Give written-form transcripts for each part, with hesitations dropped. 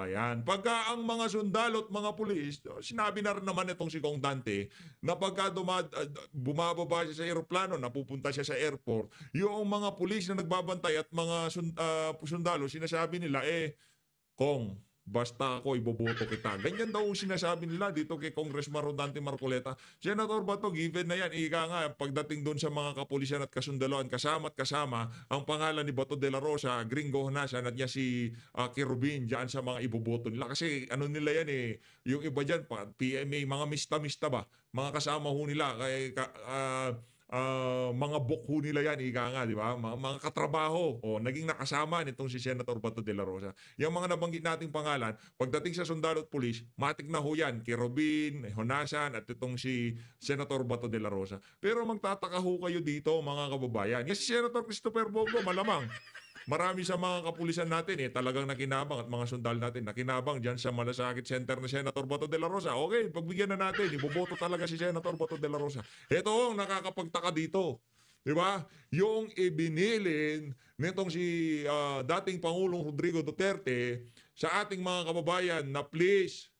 kababayan. Pagka ang mga sundalo at mga pulis, sinabi na rin naman itong si Kong Dante na pagka bumababa siya sa eroplano, napupunta siya sa airport, yung mga pulis na nagbabantay at mga sundalo, sinasabi nila, Kong, basta ako iboboto kita. Ganyan daw ang sinasabi nila dito kay Congressman Rodante Marcoleta. Senator Bato, given na yan, ika nga, pagdating doon sa mga kapulisan at kasundaluan, kasama at kasama, ang pangalan ni Bato de la Rosa, Gringo Honasan, at niya si Kirubin, dyan sa mga iboboto nila. Kasi ano nila yan yung iba dyan, PMA, mga mista-mista ba? Mga kasama ho nila, mga bokho nila yan, ika nga, di ba? Mga katrabaho, naging nakasama nitong si Senator Bato de la Rosa. Yung mga nabanggit nating pangalan, pagdating sa sundalo at pulis, matik na ho yan, kay Robin, Honasan, at itong si Senator Bato de la Rosa. Pero magtataka ho kayo dito, mga kababayan. Yes, si Senator Christopher Bongo, malamang. Marami sa mga kapulisan natin talagang nakinabang at mga sundalo natin nakinabang dyan sa Malasakit Center ni Senator Bato de la Rosa. Okay, pagbigyan na natin, iboboto talaga si Senator Bato de la Rosa. Ito ang nakakapagtaka dito. Di ba? Yung ibinilin nitong si dating Pangulong Rodrigo Duterte sa ating mga kababayan na please,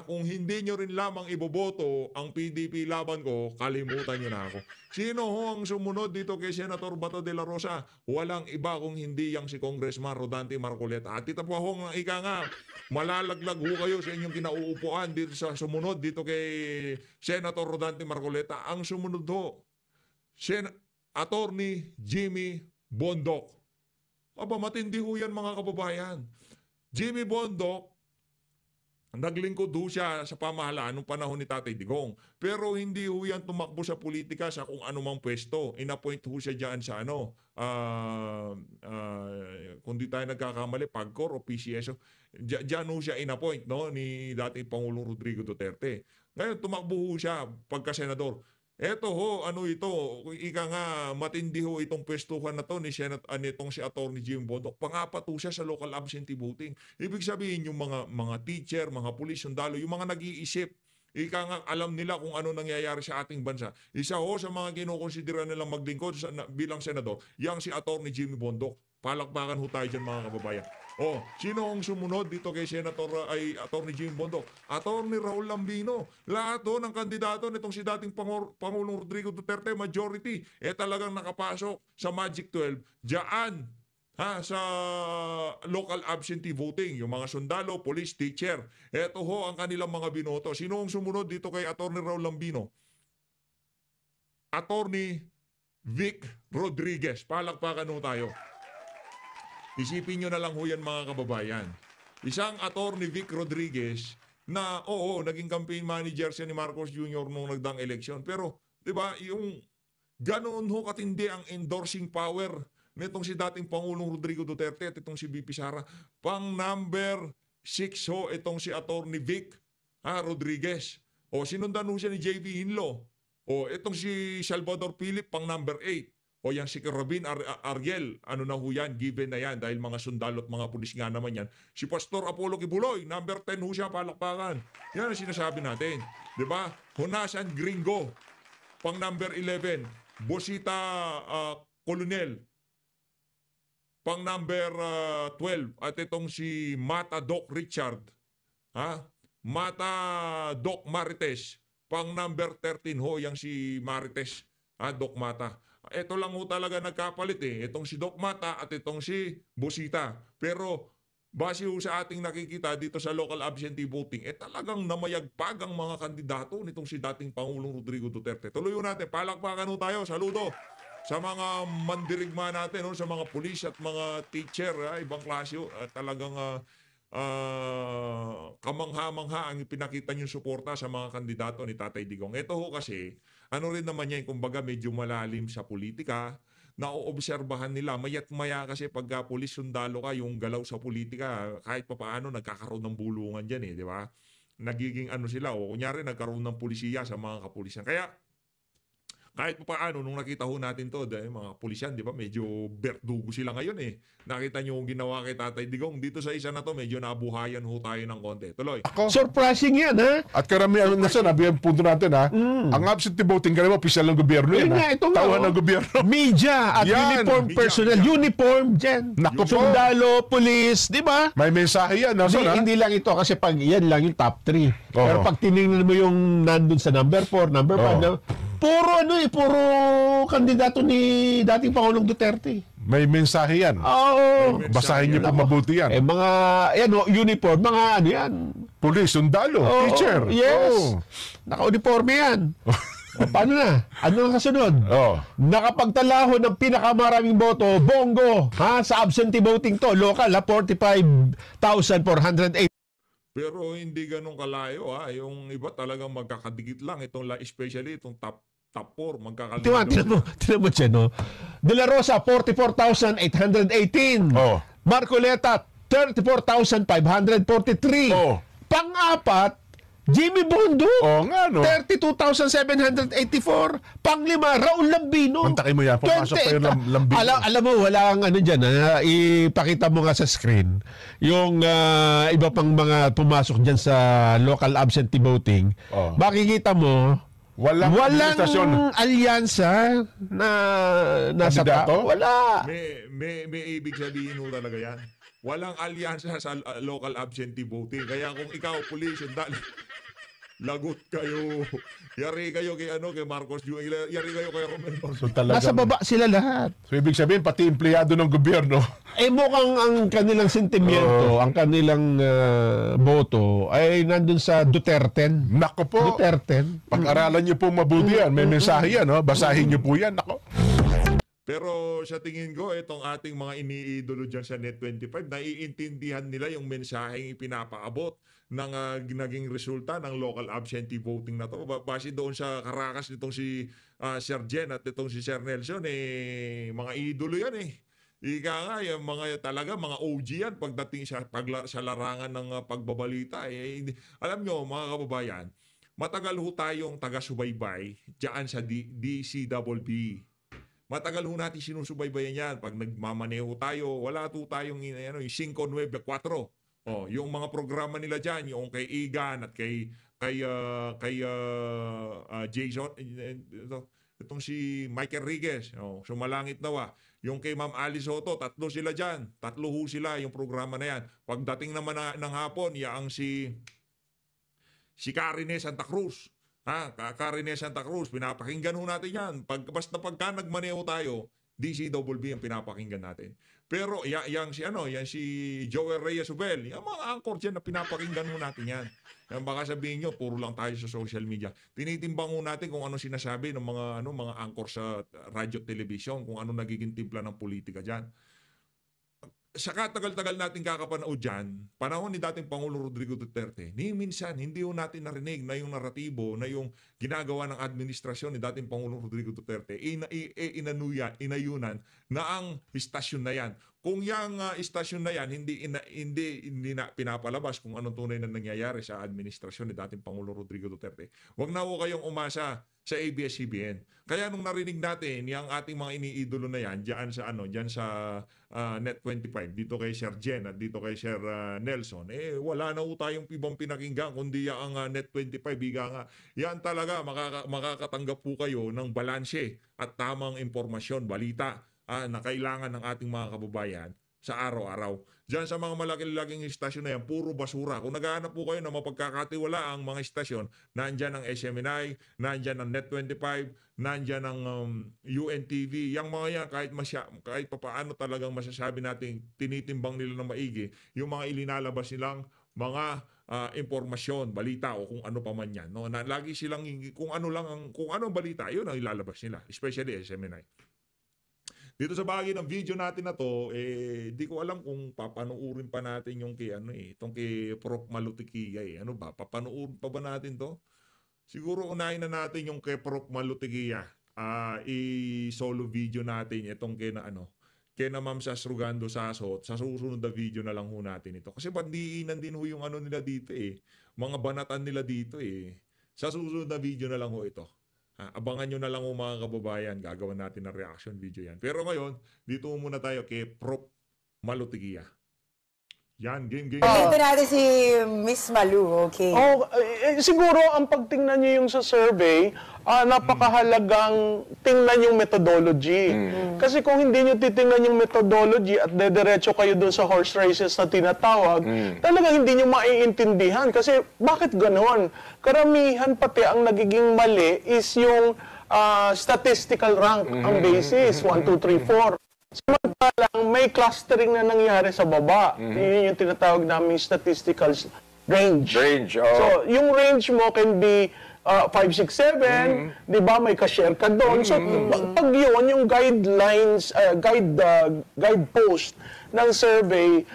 kung hindi nyo rin lamang iboboto ang PDP laban ko, kalimutan nyo na ako. Sino ho ang sumunod dito kay Senator Bato de la Rosa? Walang iba kung hindi yang si Congressman Rodante Marcoleta. At ito po ho nga, ika nga, malalaglag ho kayo sa inyong kinauupuan dito sa sumunod dito kay Senator Rodante Marcoleta. Ang sumunod ho, Attorney Jimmy Bondoc. Aba, matindi ho yan mga kababayan. Jimmy Bondoc, naglingkod ho siya sa pamahalaan nung panahon ni Tatay Digong. Pero hindi ho yan tumakbo sa politika sa kung anumang pwesto. Inappoint ho siya dyan sa kung di tayo nagkakamali, PAGCOR o PCSO. Dyan ho siya inappoint, no, ni dating Pangulong Rodrigo Duterte. Ngayon, tumakbo ho siya pagka-senador. Eto ho, ika nga, matindi ho itong pwestuhan na to ni nitong si Atty. Jim Bondoc. Pangapat ho siya sa local absentee voting. Ibig sabihin yung mga teacher, mga pulis, sundalo, yung mga nag-iisip, ika nga alam nila kung ano nangyayari sa ating bansa. Isa ho sa mga kinukonsidera nilang maglingkod bilang senador, yang si Atty. Jimmy Bondoc. Palakpakan ho tayo dyan mga kababayan. Sino ang sumunod dito kay Atty. Jimmy Bondoc? Atty. Raul Lambino. Lahat ho ng kandidato nitong si dating Pangulong Rodrigo Duterte, majority, talagang nakapasok sa Magic 12. Diyan, sa local absentee voting, yung mga sundalo, police, teacher. Ito ho ang kanilang mga binoto. Sino ang sumunod dito kay Atty. Raul Lambino? Atty. Vic Rodriguez. Palakpakan ho tayo. Isipin nyo na lang ho yan mga kababayan. Isang Atty. Vic Rodriguez na naging campaign manager siya ni Marcos Jr. nung nagdaang eleksyon. Pero, di ba, yung ganoon ho katindi ang endorsing power nitong si dating Pangulong Rodrigo Duterte at itong si VP Sara. Pang number 6 ho itong si Atty. Vic Rodriguez. Sinundan ho siya ni JV Hinlo. Itong si Salvador Philip pang number 8. Yan si Robin Ariel, ano na ho yan, given na yan dahil mga sundalo at mga pulis nga naman yan. Si Pastor Apollo Kibuloy, number 10 ho siya, palakpakan. Yan ang sinasabi natin. Diba? Honasan Gringo, pang number 11. Bosita Colonel, pang number 12. At itong si Mata Doc Richard, Mata Doc Marites, pang number 13 ho, yang si Marites, Doc Mata. Ito lang ho talaga nagkapalit itong si Doc Mata at itong si Bosita. Pero base ho sa ating nakikita dito sa local absentee voting, talagang namayagpag ang mga kandidato nitong si dating Pangulong Rodrigo Duterte. Tuloy ho natin, palakpakan ho tayo, saludo sa mga mandirigma natin, sa mga pulis at mga teacher, ibang klase ho, talagang kamangha-mangha ang pinakita niyong suporta sa mga kandidato ni Tatay Digong. Ito ho kasi, ano rin naman yan, kumbaga medyo malalim sa politika, naoobserbahan nila, mayat maya kasi pagka pulis sundalo ka, yung galaw sa politika, kahit papaano nagkakaroon ng bulungan dyan di ba? Nagiging sila, kunyari nagkaroon ng pulisiya sa mga kapulisan. Kaya, kahit pa paano, nung nakita ho natin to, dahil mga pulisyan, di ba, medyo berdugo sila ngayon eh. Nakita nyo yung ginawa kay Tatay Digong. Dito sa isa na to, medyo nabuhayan ho tayo ng konti. Tuloy. Surprising yan, ha? At karamihan na sa nabi ang punto natin, ha? Ang absentee voting, karamihan, opisyal ng gobyerno yan, Yun nga, ha? ito nga, Tauhan oh. ng gobyerno. Media at Yan. uniform Media, personnel. media. Uniform dyan. Naku po. Sundalo, police, di ba? May mensahe yan, Hindi, Nelson, ha? hindi lang ito kasi pag yan lang yung top 3. Oo. Pero pag tinignan mo yung nandun sa number 4, number 5, Oo. puro puro kandidato ni dating Pangulong Duterte. May mensahe yan. Oo. Basahin niyo po mabuti yan. Mga yan uniform, mga ano yan. Police, sundalo, Oo, teacher. Yes. Oo. Naka-uniforme yan. O, paano na? Ano ang kasunod? Oh. Nakapagtalaho ng pinakamaraming boto, Bongo, ha, sa absentee voting to, local, 45,408. Pero hindi ganun kalayo ha. Yung iba talagang magkakadikit lang. Especially itong top 4 magkakadikit. Tinan mo dyan, no? De La Rosa, 44,818. Oh. Marcoleta, 34,543. Oh. Pang-apat, Jimmy Bondo, Oo nga, no? 32,784. Pang-lima, Raul Lambino. Mantakin mo yan. Pumasok pa yung Lambino. Alam mo, wala kang ano dyan. Ipakita mo nga sa screen yung iba pang mga pumasok dyan sa local absentee voting. Oh. Makikita mo, Walang administrasyon. alyansa na nasa Kandidato? Wala. May ibig sabihin ho talaga yan. Walang alyansa sa local absentee voting. Kaya kung ikaw, police, lagot kayo. Yari kayo kay Marcos Jr. Yari kayo kay Romel Marcos. So, talagang, Nasa baba sila lahat. So, ibig sabihin, pati empleyado ng gobyerno. Mukhang ang kanilang sentimiento, ang kanilang boto ay nandun sa Duterte. Nako po. Duterte. Pag-aralan niyo po mabuti yan. May mensahe yan, no? Basahin niyo po yan. Nako. Pero sa tingin ko, itong ating mga iniidolo dyan sa Net25, naiintindihan nila yung mensaheng ipinapaabot ng naging resulta ng local absentee voting na to. Base doon sa karakas nitong si Sir Jen at itong si Sir Nelson, mga idolo yan eh. Ika nga, yung talaga mga OG yan pagdating sa larangan ng pagbabalita. Alam nyo, mga kababayan, matagal ho tayong taga-subaybay dyan sa DCWB. Matagal ho natin sinusubaybayan yan. Pag nagmamaneho tayo, wala to tayong yung 594. Oh, yung mga programa nila diyan, yung kay Igan at kay Jason, itong si Michael Riguez, Sumalangit Nawa. Yung kay Ma'am Alice Soto, tatlo sila diyan. Tatlo ho sila yung programa na yan. Pagdating naman ng hapon, yaang si Karine Santa Cruz. Karine Santa Cruz, pinapakinggan ho natin yan. Basta pagka nagmaneho tayo, DCWB ang pinapakinggan natin. Pero yang si Joel Reyes Ubel, yung mga anchor dyan na pinapakinggan ho natin yan. Yan baka sabihin nyo, puro lang tayo sa social media. Tinitimbang ho natin kung ano sinasabi ng mga anchor sa radyo, television, kung ano nagiging timpla ng politika dyan. Sa katagal-tagal natin kakapanood dyan, panahon ni dating Pangulong Rodrigo Duterte, ni minsan hindi ho natin narinig na yung naratibo, na yung ginagawa ng administrasyon ni dating Pangulong Rodrigo Duterte, inayunan na ang istasyon na yan. Kung yung istasyon na yan, hindi na pinapalabas kung anong tunay na nangyayari sa administrasyon ni dating Pangulong Rodrigo Duterte, wag na ho kayong umasa sa ABS-CBN. Kaya nung narinig natin yung ating mga iniidolo na yan diyan sa Net25, dito kay Sir Jen at dito kay Sir Nelson, wala na ho tayong ibang pinakinggan kundi ang Net25. Biga nga, yan talaga makakatanggap po kayo ng balanse at tamang impormasyon, balita na kailangan ng ating mga kababayan sa araw-araw. Diyan sa mga malaki-laking istasyon na yan, puro basura. Kung naghahanap po kayo na mapagkakatiwala ang mga istasyon, nandyan ang SMNI, nandyan ang Net25, nandyan ang UNTV. Yang mga yan, kahit papaano talagang masasabi natin, tinitimbang nila na maigi, yung mga ilinalabas nilang mga impormasyon, balita o kung ano pa man yan. No? Na lagi silang, kung ano ang balita, yun ang ilalabas nila, especially SMNI. Dito sa bahagi ng video natin na to, di ko alam kung papanoorin pa natin yung itong kay Prof. Malutikia. Ano ba? Papanoorin pa ba natin to? Siguro unahin na natin yung kay Prof. Malutikia. I-solo video natin itong kay na Ma'am Sasrugando Sasot. Sa susunod na video na lang ho natin ito. Kasi bandiinan din ho yung nila dito Mga banatan nila dito Sa susunod na video na lang ho ito. Abangan nyo na lang mga kababayan. Gagawa natin ng reaction video yan. Pero ngayon, dito muna tayo kay Prof. Malu Tigia. Yan, game. Dito natin si Miss Malu, okay? Siguro ang pagtingnan niyo yung sa survey, napakahalagang tingnan yung methodology. Kasi kung hindi niyo titingnan yung methodology at dediretso kayo dun sa horse races na tinatawag, talaga hindi niyo maiintindihan. Kasi bakit ganoon? Karamihan pati ang nagiging mali is yung statistical rank ang basis, 1, 2, 3, 4. Samantalang may clustering na nangyari sa baba. Yun yung tinatawag namin statistical range. So, yung range mo can be 5, 6, 7, di ba? May ka-share ka doon. So, pag yun, yung guidelines, guidepost ng survey,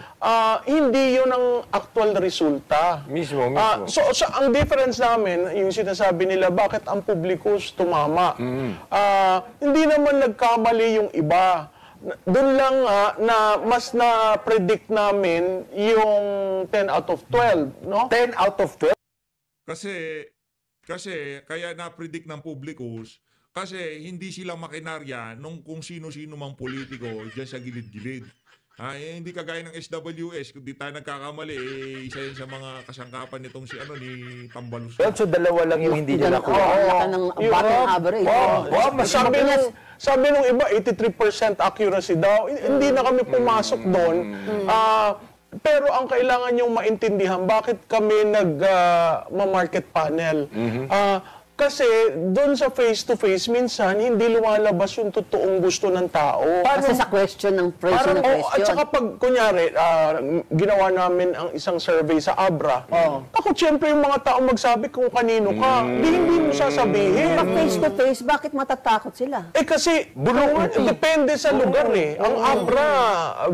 hindi yun ang actual resulta. Mismo. So, ang difference namin, yung sinasabi nila, bakit ang publikus tumama? Hindi naman nagkamali yung iba. Doon lang na mas na-predict namin yung 10 out of 12, no? 10 out of 12? Kasi kaya na-predict ng publikus kasi hindi sila makinarya nung kung sino-sino mang politiko diyan sa gilid-gilid. Hindi kagaya ng SWS, kung di tayo nagkakamali, isa yan sa mga kasangkapan nitong si ni Tambalus. So, dalawa lang yung hindi nila nakuha. Laka ng batang average. Sabi nung iba, 83% accuracy daw. Hindi na kami pumasok doon. Pero ang kailangan yung maintindihan, bakit kami nag-market panel? Kasi doon sa face-to-face, minsan hindi lumalabas yung totoong gusto ng tao. Kasi sa question ng presyo ng question. At saka pag, kunyari, ginawa namin ang isang survey sa Abra, ako, siyempre yung mga tao magsabi kung kanino ka, hindi mo sasabihin. Pag face-to-face, bakit matatakot sila? Kasi, depende sa lugar eh. Ang Abra,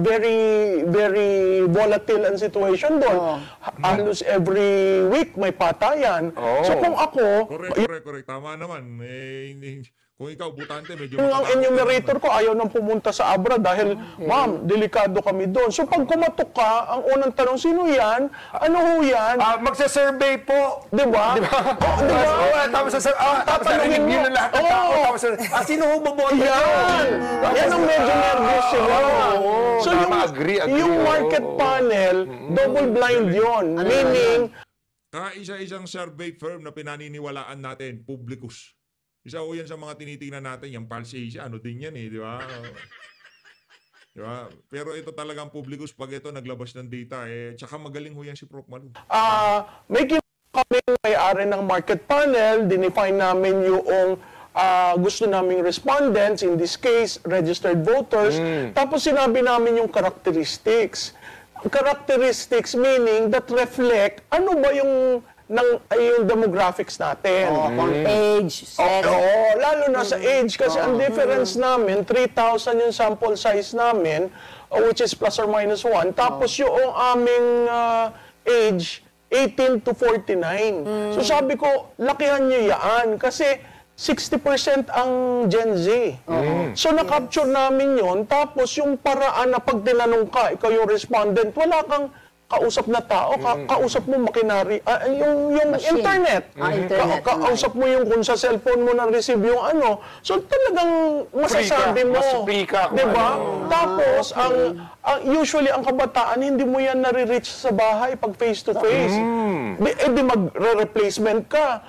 very, very volatile ang situation doon. Halos every week may patayan. So kung ako, Correct. Tama naman. Kung ikaw, butante, medyo ang enumerator ko ayaw nang pumunta sa Abra dahil, ma'am, delikado kami doon. So pag kumatok ka, ang unang tanong, sino yan? Ano ho yan? Magsa-survey po. Di ba? Tapos narinig yun ng lahat ng tao. Sino ho maboto nyo? Yan ang medyo nervous sila. So yung market panel, double blind yon. Meaning, isa-isang survey firm na pinaniniwalaan natin, Publicus. Isa ho yan sa mga tinitingnan natin, yung Pulse Asia, ano din yan di ba? Di ba? Pero ito talagang Publicus, pag ito naglabas ng data, tsaka magaling ho yan si Prof. Malu. may kami may-ari ng market panel, dinefine namin yung gusto naming respondents, in this case, registered voters, tapos sinabi namin yung characteristics. Characteristics meaning that reflect ano ba yung demographics natin. Age, sex. Lalo na sa age kasi ang difference namin 3,000 yung sample size namin, which is plus or minus 1. Tapos yung aming age 18 to 49. So sabi ko, lakihan niyo yan kasi 60% ang Gen Z. So na-capture namin yon. Tapos yung paraan na pag tinanong ka, ikaw yung respondent, wala kang kausap na tao, kausap mo makinari, yung internet. Internet. Kausap mo yung kung sa cellphone mo na-receive yung ano. So talagang masasabi mo. Free ka. Diba? Tapos, usually ang kabataan, hindi mo yan nare-reach sa bahay pag face-to-face. Di mag-replacement ka.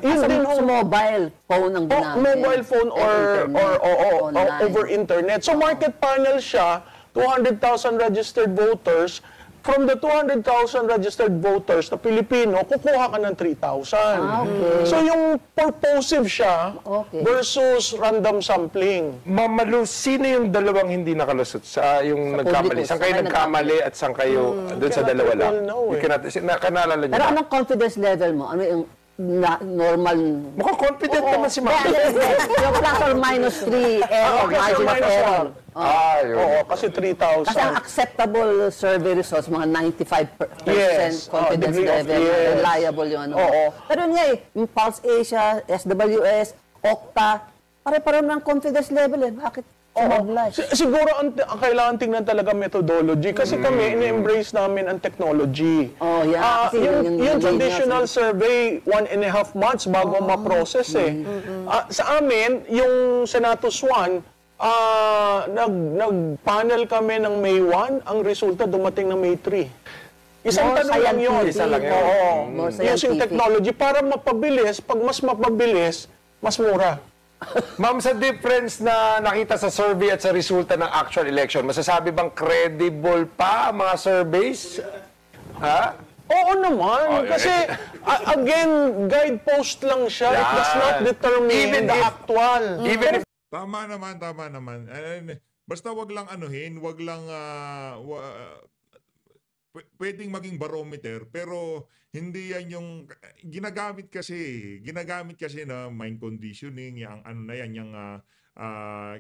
Yun din Sa mobile phone ang ginamit. mobile phone or Online. over internet. So market panel siya, 200,000 registered voters. From the 200,000 registered voters na Pilipino, kukuha ka ng 3,000. Okay. So yung purposive siya Okay. versus random sampling. Ma'am Malu, sino yung dalawang hindi nakalusot sa yung nagkamali? publiko. Saan kayo Saan nagkamali at saan kayo doon sa dalawa lang? Cannot know, You cannot, naalala niyo Pero ba? anong confidence level mo? Ano yung normal? Mukhang confident naman si Ma'am. Yung plus or minus 3 error, plus or margin of minus error. Yun. Oo, kasi 3,000. Kasi ang acceptable survey results, mga 95% Yes. confidence Degree of- level, yes. reliable yung ano. Oo. Pero yun nga yung Pulse Asia, SWS, Okta, pare-pareho ng confidence level Bakit? Siguro ang kailangan tingnan talaga methodology kasi kami ini-embrace namin ang technology. Oh, yeah. Kasi Yung traditional survey, 1.5 months bago ma-process eh. Sa amin, yung Senatus 1, nag-panel kami ng May 1, ang resulta dumating na May 3. Isang More tanong lang yun. scientific. Isa lang yun. Oo. More Using scientific. technology para mapabilis. Pag mas mapabilis, mas mura. Ma'am, sa difference na nakita sa survey at sa resulta ng actual election, masasabi bang credible pa ang mga surveys? Ha? Oo naman. Kasi, again, guidepost lang siya. It does not determine Even the if- actual. Even if Tama naman. Basta wag lang anuhin, wag lang pwedeng maging barometer pero hindi yan yung ginagamit kasi na mind conditioning yung ano na yan yung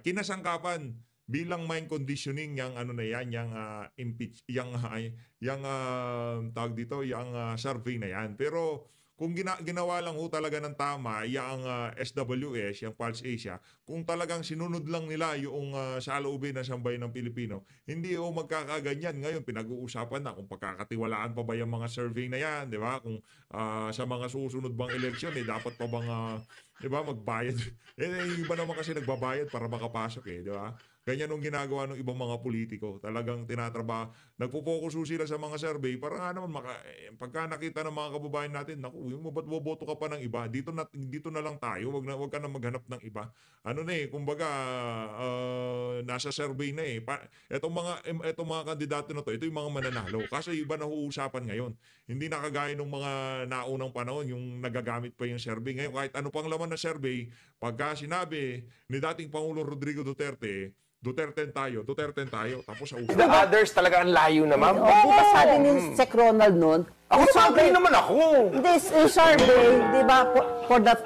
kinasangkapan bilang mind conditioning yung ano na yan yung impeach yung tawag dito yung survey na yan pero kung ginawa lang ho talaga ng tama yung SWS, yung Pulse Asia, kung talagang sinunod lang nila yung saloobin ng sambayan ng Pilipino, hindi ho magkakaganyan. Ngayon, pinag-uusapan na kung pagkakatiwalaan pa ba yung mga survey na yan, di ba? Kung sa mga susunod bang eleksyon, dapat pa bang, di ba, magbayad? Yung iba naman kasi nagbabayad para makapasok di ba? Ganyan ang ginagawa ng ibang mga politiko. Talagang tinatrabaho. Nagpo-focus sila sa mga survey para nga naman pagka nakita ng mga kababayan natin, naku, ba't boboto ka pa ng iba? Dito na lang tayo. Wag ka na maghanap ng iba. Kumbaga nasa survey na Etong mga kandidato na to, ito yung mga mananalo. Kasi iba na uusapan ngayon. Hindi na kagaya ng mga naunang panahon yung nagagamit pa yung survey. Ngayon kahit ano pang laman ng survey, pagka sinabi ni dating Pangulong Rodrigo Duterte tayo. Tapos sa the others talaga ang layo na, ma'am. Di ba sabi ni Sec Ronald noon? Ako survey naman ako. Hindi, yung survey, di ba, for the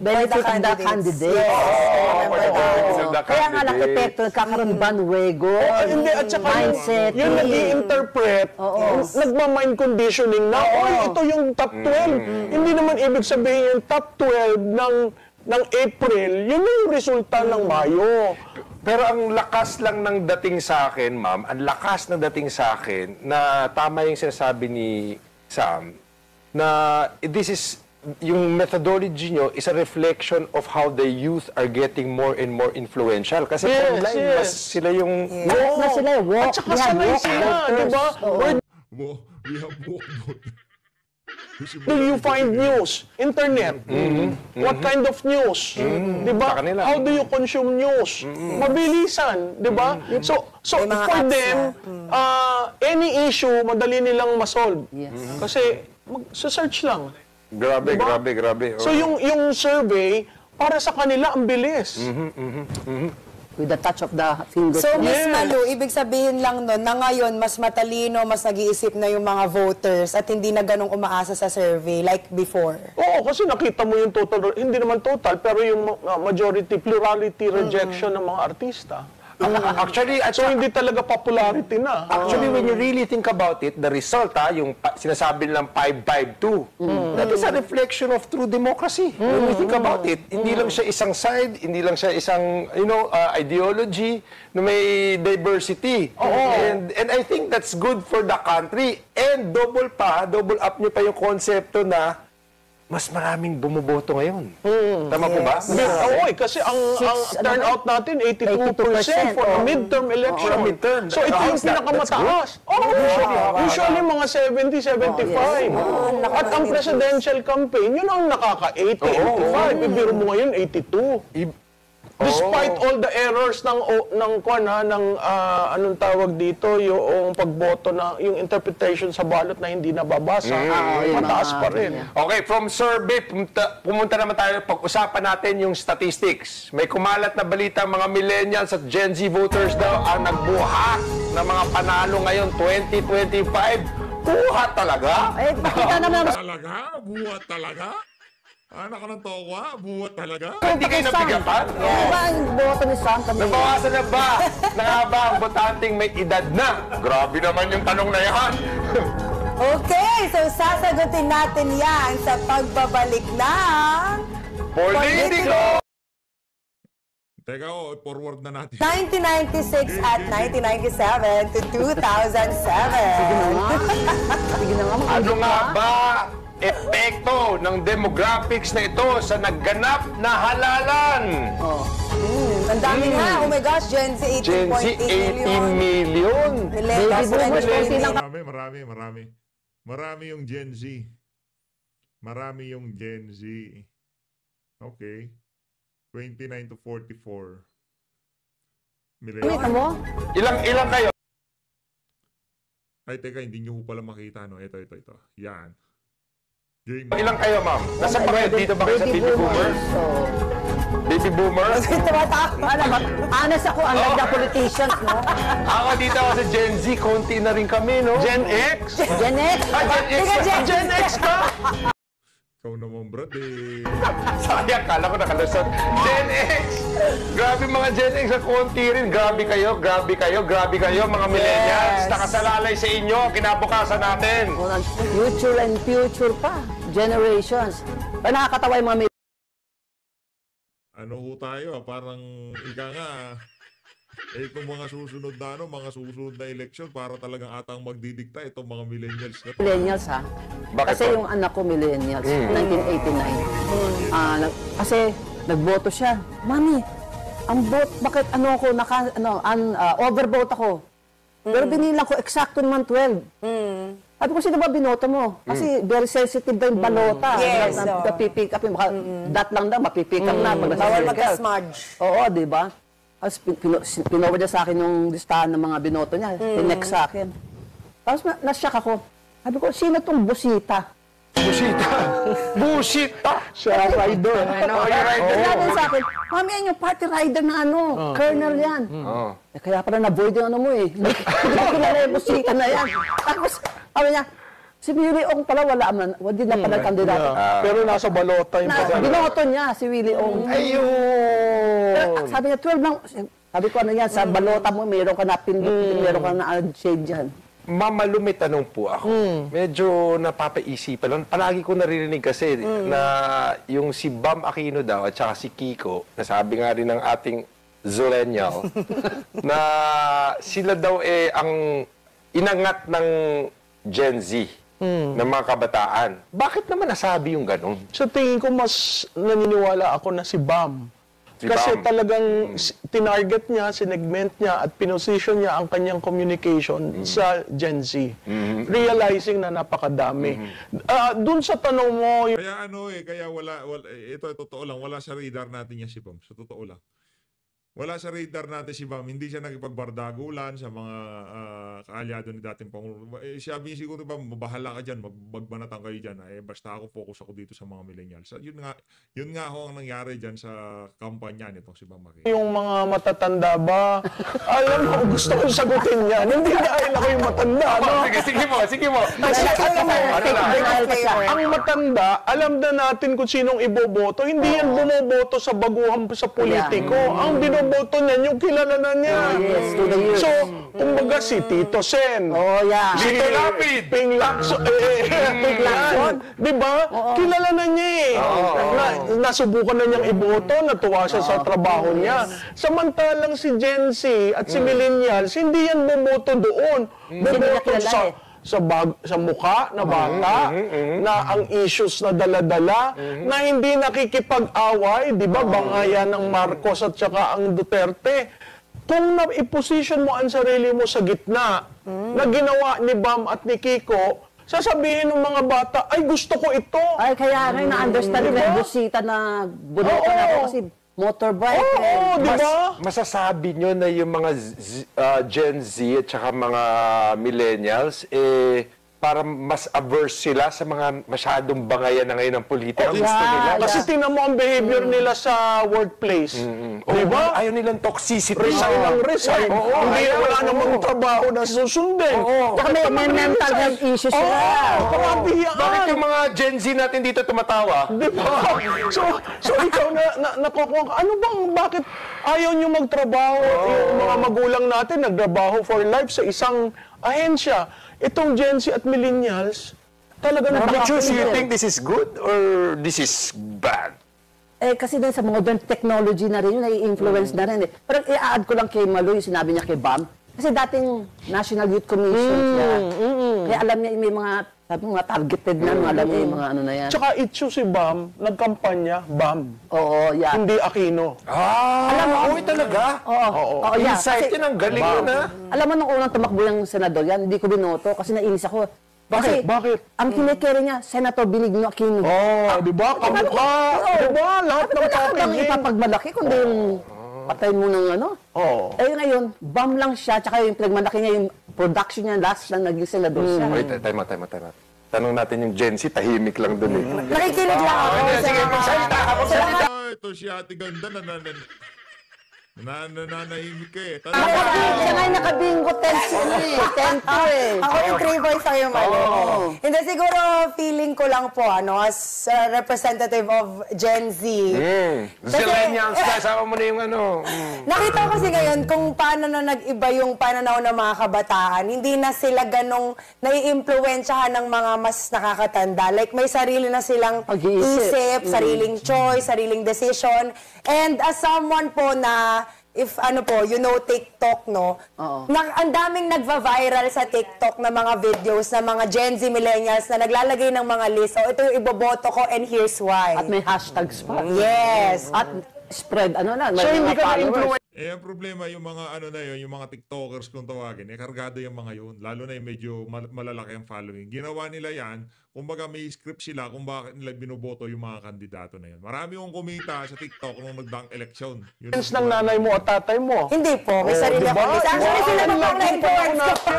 benefit of the candidates. Kaya nga lang-epekto, nagkakaroon bandwago, Hindi, at saka mindset. yung nag-i-interpret, nagmamind conditioning na, ito yung top 12. Hindi naman ibig sabihin yung top 12 ng April, yun na yung resulta ng Mayo. Pero ang lakas lang ng dating sa akin, ma'am, ang lakas ng dating sa akin na tama yung sinasabi ni Sam, na this is, yung methodology nyo is a reflection of how the youth are getting more and more influential. Kasi online, mas sila yung... Na sila, walk. At saka sanay sila, di ba? Where we have walked. do you find news? Internet. What kind of news? Di ba? Sa kanila. How do you consume news? Mabilisan, di ba? So May mga for apps them, any issue, madali nilang masolve. Yes. Kasi, search lang. Grabe, Diba? grabe. So yung survey, para sa kanila, ang bilis. With the touch of the finger. So, Miss Yes. Malu, ibig sabihin lang nun na ngayon mas matalino, mas nag-iisip na yung mga voters at hindi na ganong umaasa sa survey like before. Oo, kasi nakita mo yung total, hindi naman total, pero yung majority, plurality rejection ng mga artista. Actually, So, hindi talaga popularity na. Actually, when you really think about it, the result, yung sinasabi nilang 552, that is a reflection of true democracy. When we think about it, hindi lang siya isang side, hindi lang siya isang, ideology na may diversity. And I think that's good for the country. And double up niyo pa yung konsepto na mas maraming bumoboto ngayon. Tama po ba? Oo, kasi ang turnout natin, 82% for a midterm election. Midterm. So, ito yung pinakamataas. Usually mga 70, 75. At ang presidential campaign, yun ang nakaka-80, 85. Ibiro mo ngayon, 82. Despite all the errors ng anong tawag dito, yung pagboto na yung interpretation sa ballot na hindi nababasa, mataas pa rin. Okay, from survey, pumunta naman tayo, pag-usapan natin yung statistics. May kumalat na balita, mga millennials at Gen Z voters daw ang nagbuhat ng mga panalo ngayon 2025. Buhat talaga? Pakita naman ang Talaga? Buhat talaga? Anak ka ng tokwa? Buhat talaga? Hindi kayo napigatan? Di ba ang boto ni Sam kami? Nabawasan na ba? Ba ang botanting may edad na? Grabe naman yung tanong na yan. Okay, so sasagutin natin yan sa pagbabalik ng... Politiko! Teka, forward na natin. 1996 at 1997 to 2007. Sige na nga, Ano nga ba epekto ng demographics na ito sa nagganap na halalan? Ang dami nga. Oh my gosh, Gen Z Gen Z, 18.8 80 million. million. Millennials, boomers, 20 konti lang. Marami. Marami yung Gen Z. Marami yung Gen Z. Okay. 29 to 44. Kita mo? Ilang kayo? Ay, teka, hindi nyo pala makita, no? Ito. Yan. Game. Ilang kayo, ma'am? Nasaan ba kayo? Dito ba kayo sa baby boomer? So, Baby boomer? ano ba? Honest ako, ang ganda politicians, no? Ako dito ako sa Gen Z, konti na rin kami, no? Gen X? Gen X. Gen X. Gen X ka? Ikaw naman, brad, eh. Sayang, kala ko nakalusot. Gen X! Grabe mga Gen X, ang konti rin. Grabe kayo, mga millennials. Nakasalalay sa inyo, kinabukasan natin. Future and future pa. Generations. Pero nakakatawa yung mga Ano ho tayo, parang ika nga, itong mga susunod na eleksyon, para talagang atang magdidikta itong mga millennials na to. millennials, ha? Bakit Kasi po? yung anak ko millennials, 1989. Kasi nagboto siya. Mami, ang vote, bakit overvote ako? Pero binilang ko eksakto naman 12. Sabi ko, sino ba binoto mo? Kasi very sensitive ba yung balota? Yes, Napipick up yung dot lang daw, mapipick up na. Bawal magka-smudge. Oo, di ba? Tapos pinova niya sa akin yung listahan ng mga binoto niya. Tinext sa akin. Tapos na-shock ako. Sabi ko, sino tong busita? Busita! Siya, rider. Sabi sa akin, mami, yan yung party rider na colonel yan. Kaya pala na-void yung ano mo eh. Hindi ko kilala yung busita na yan. Tapos, sabi niya, si Willie Ong pala hindi na pala kandidato. Pero nasa balota yung Binoto niya si Willie Ong. Ayun! Sabi niya, 12 lang. Sabi ko, ano yan, sa balota mo, meron ka na pindot, meron ka na shade dyan. Mama Lu, may tanong po ako. Medyo napapaisipan lang. Palagi ko naririnig kasi na yung si Bam Aquino daw at saka si Kiko, nasabi nga rin ng ating Zillennial, na sila daw ang inangat ng Gen Z, ng mga kabataan. Bakit naman nasabi yung ganun? Sa tingin ko, mas naniniwala ako na si Bam. Kasi talagang tinarget niya, sinegment niya at pinosisyon niya ang kanyang communication sa Gen Z. Realizing na napakadami. Doon sa tanong mo, Kaya kaya ito totoo lang, wala sa radar natin yan si Bam. Sa totoo lang. Wala sa radar natin si Bam. Hindi siya nakipagbardagulan sa mga kaalyado ni dating Pangulo. Sabi niya siguro, Bam, bahala ka dyan, magbanatan kayo dyan. Basta ako, focus ako dito sa mga millennials. Yun nga ho ang nangyari dyan sa kampanya nitong si Bam Aquino. yung mga matatanda ba, alam mo, gusto kong sagutin yan. Hindi dahil ako yung matanda, no? Sige mo. Kasi alam mo, Disclaimer. ang matanda, alam na natin kung sinong iboboto. Hindi yan bumoboto sa baguhan sa politiko. Ang binoboto niyan, yung kilala na niya. Yes, to the years. So, kumbaga si Tito Sen. Oh, yeah. Tito Lapid! Ping Lacson. Ping Lacson. Di ba? Kilala na niya eh. Nasubukan na niyang iboto, natuwa siya sa trabaho niya. Samantalang si Gen Z at si Millennials, hindi yan bumoto doon. Bumoto sa mukha na bata, na ang issues na dala-dala, na hindi nakikipag-away, di ba? Bangayan ng Marcos at saka ang Duterte. Kung na-position mo ang sarili mo sa gitna, na ginawa ni Bam at ni Kiko, sasabihin ng mga bata, ay gusto ko ito. Ay, kaya nga na-understand nila yung busita na bunoto na ako kasi motorbike. Oo, di ba? Masasabi nyo na yung mga Gen Z at saka mga millennials, para mas averse sila sa mga masyadong bangayan na ngayon ng politika. Gusto nila. Kasi tingnan mo ang behavior nila sa workplace. Di ba? Ayaw nilang toxicity. Resign ang resign. Hindi, wala namang trabaho na susundin. Tsaka may mental health issues sila. Karabihiyaan. Bakit yung mga Gen Z natin dito tumatawa? Di ba? So ikaw nakukuha ka, bakit ayaw nyo magtrabaho? Yung mga magulang natin nagtrabaho for life sa isang ahensya. Itong Gen Z at Millennials, talaga Do you think this is good or this is bad? kasi din sa modern technology na rin yun, nai-influence na rin eh. Pero i-add ko lang kay Malu yung sinabi niya kay Bam. Kasi dating National Youth Commission siya. Kaya alam niya may mga, sabi mga targeted na, alam niya yung mga ano na yan. Tsaka issue si Bam, nagkampanya, Bam. Oo, yan. Hindi Aquino. Alam mo, talaga? Oo, yan. Insight Kasi- yun, ang galing yun, ha? Alam mo, nung unang tumakbo yung senador yan, hindi ko binoto kasi nainis ako. Kasi, Bakit? ang kinikere niya, Senator Benigno Aquino. Di ba? Kamukha. Di ba? Lahat ng Wala ka bang packaging. ipapagmalaki kundi yung patay mo ng ano? Oo. Eh ngayon, Bam lang siya, tsaka yung pinagmalaki niya, yung production niya, last lang naging senador siya. Wait, time out. Tanong natin yung Gen Z, tahimik lang dun eh. Nakikinig lang ako. Sige, magsalita ka, magsalita. Ito si Ate Ganda nananahimik ka eh. Siya nga yung nakabingo 10 eh. 10 eh. Ako yung 3 boys sa'yo, Malo. Hindi, siguro feeling ko lang po, as a representative of Gen Z. Zillennials, kasama mo na yung ano. Nakita ko kasi ngayon kung paano na nag-iba yung pananaw ng mga kabataan. Hindi na sila ganong nai-impluwensyahan ng mga mas nakakatanda. Like, may sarili na silang Pag-iisip. isip, sariling choice, sariling decision. And as someone po na, if ano po, you know TikTok, no? Ang daming nagva-viral sa TikTok na mga videos na mga Gen Z millennials na naglalagay ng mga list. So, ito yung iboboto ko and here's why. At may hashtags pa. Yes. At spread, ano na, may So, hindi mga ka followers. na-influence. Eh, ang problema, yung mga ano na yun, yung mga TikTokers kung tawagin, kargado yung mga yun. Lalo na yung medyo malalaki ang following. Ginawa nila yan, kumbaga may script sila kung bakit nila binoboto yung mga kandidato na yun. Marami yung kumita sa TikTok nung nagdaang eleksyon. Yun, Friends ng nanay mo at tatay mo. Hindi po, may sarili diba? ako. Actually, sila pa pang na-influence ko pa.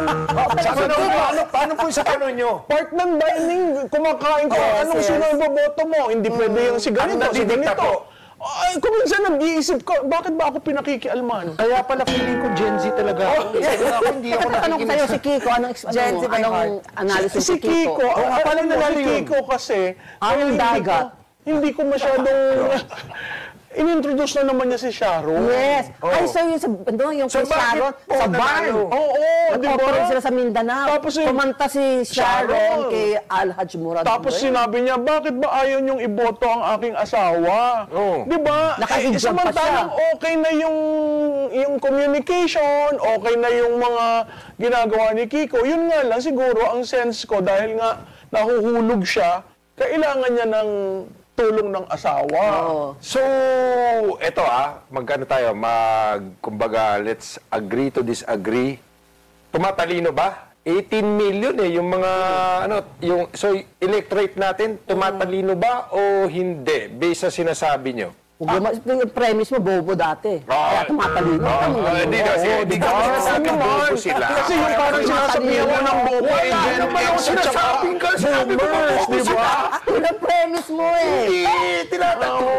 Paano po sa ano nyo? Part ng dining, kumakain ko, Yes, anong yes. sino ang boboto mo? Hindi pwede yung si ganito, Ang si nadidikta ganito. po. Ay, kung minsan nag-iisip ko, bakit ba ako pinakikialman? Kaya pala feeling ko Gen Z talaga. Hindi ako Tanong sa'yo si Kiko, anong Gen Z by heart. anong analysis Si Kiko, alam mo si Kiko kasi, Ang dagat. hindi ko masyadong, inintroduce na naman niya si Sharon. Yes. Ay, so yung yung So, kay Sharon, bakit po sa barn. nanalo? Oo, di ba? Nag-operate sila sa Mindanao. Tapos yung- kumanta si Sharon Sharon. kay Alhaj Murad. Tapos sinabi niya, bakit ba ayaw niyong iboto ang aking asawa? Oo. Di ba? Naka-hijab pa Samantalang okay na yung communication, okay na yung mga ginagawa ni Kiko. Yun nga lang, siguro, ang sense ko, dahil nga nahuhulog siya, kailangan niya ng tulong ng asawa. So, eto magkano tayo? Kumbaga, let's agree to disagree. Tumatalino ba? 18 million yung mga, so electorate natin, tumatalino ba o hindi? Based sa sinasabi nyo? Yung premise mo, bobo dati. Kaya tumatalino. Hindi kami sinasabi bobo sila. Kasi yung parang sinasabihan mo ng bobo, Wala naman ako sinasabing ka. Sinabi ko bobo sila. Yung premise mo eh.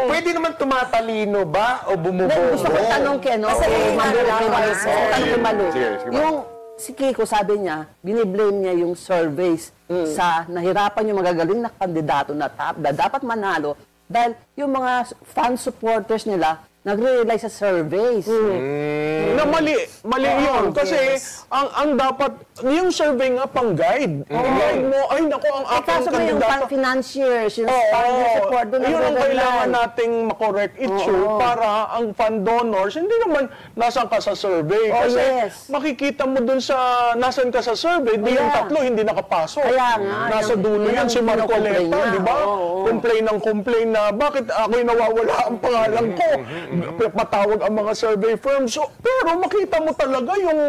Pwede naman tumatalino ba o bumubobo? Gusto ko tanong kay Kasi yung Malu. ano lang, Tanong kay Malu. Sige, Malu. Yung si Kiko sabi niya, biniblame niya yung surveys sa nahirapan yung magagaling na kandidato na dapat manalo dahil yung mga fan supporters nila nagre-rely sa surveys. Na mali yun. Kasi ang dapat, yung survey nga pang guide. Guide mo, ay naku, ang aking Kaso mo yung kandidato. financiers, yung fan support, doon Yun ang nagre-rely. kailangan nating makorek issue para ang fund donors, hindi naman nasan ka sa survey. Kasi yes. makikita mo dun sa nasan ka sa survey, di yung Kaya. tatlo hindi nakapasok. Kaya nga, Nasa yung- dulo yun yan ang si Marcoleta, kinocomplain niya. di ba? Oo. Complain na bakit ako'y nawawala ang pangalan ko. Patawag ang mga survey firms. So, pero makita mo talaga yung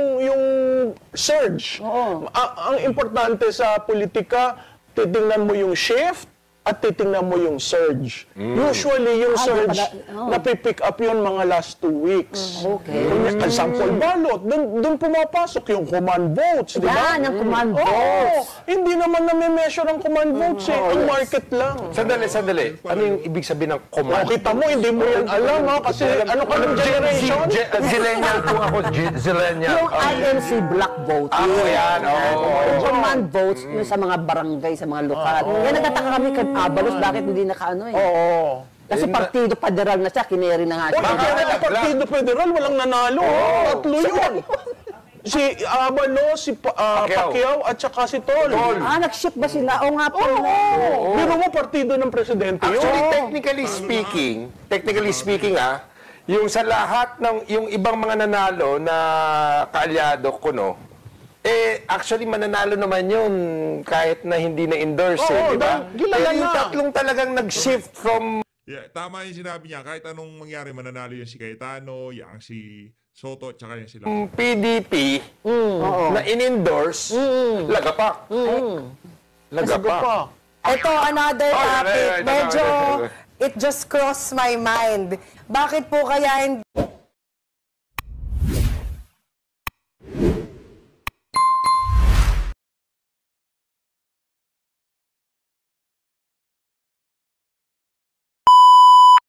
surge. Ang importante sa politika, titingnan mo yung shift at titingnan mo yung surge. Usually, yung surge, napipick up yun mga last 2 weeks. Okay. Kunya, sample ballot, dun pumapasok yung command votes, di ba? Yan, ang command Oo. votes. Hindi naman nami-measure ang command votes ang market lang. Sandali. Ano yung ibig sabihin ng O, command? kita mo, hindi mo yan alam ha, kasi ano ka ng generation? Zillennial po ako. Zillennial. Yung INC black vote. yan. Yung command votes yung sa mga barangay, sa mga lokal. Yan nagtataka kami kay Abalos, bakit hindi nakaano eh. Oo. Kasi partido federal na siya, kineri na nga O, siya. kaya ng Partido Federal, walang nanalo. Tatlo yun. Si Abalo, si Pacquiao, at saka si Tol. Nag-ship ba sila? O nga po. Biro mo partido ng presidente yun. Actually, technically speaking, yung sa lahat ng, yung ibang mga nanalo na kaalyado ko, no, actually, mananalo naman yun kahit na hindi na-endorse, di ba? Kilala Pero yung na. tatlong talagang nag-shift from Yeah, tama yung sinabi niya. Kahit anong mangyari, mananalo yung si Cayetano, yung si Soto, tsaka yung sila. PDP na in-endorse, lagapak. Lagapak. Ito, another topic. ito. Medyo, it just crossed my mind. Bakit po kaya hindi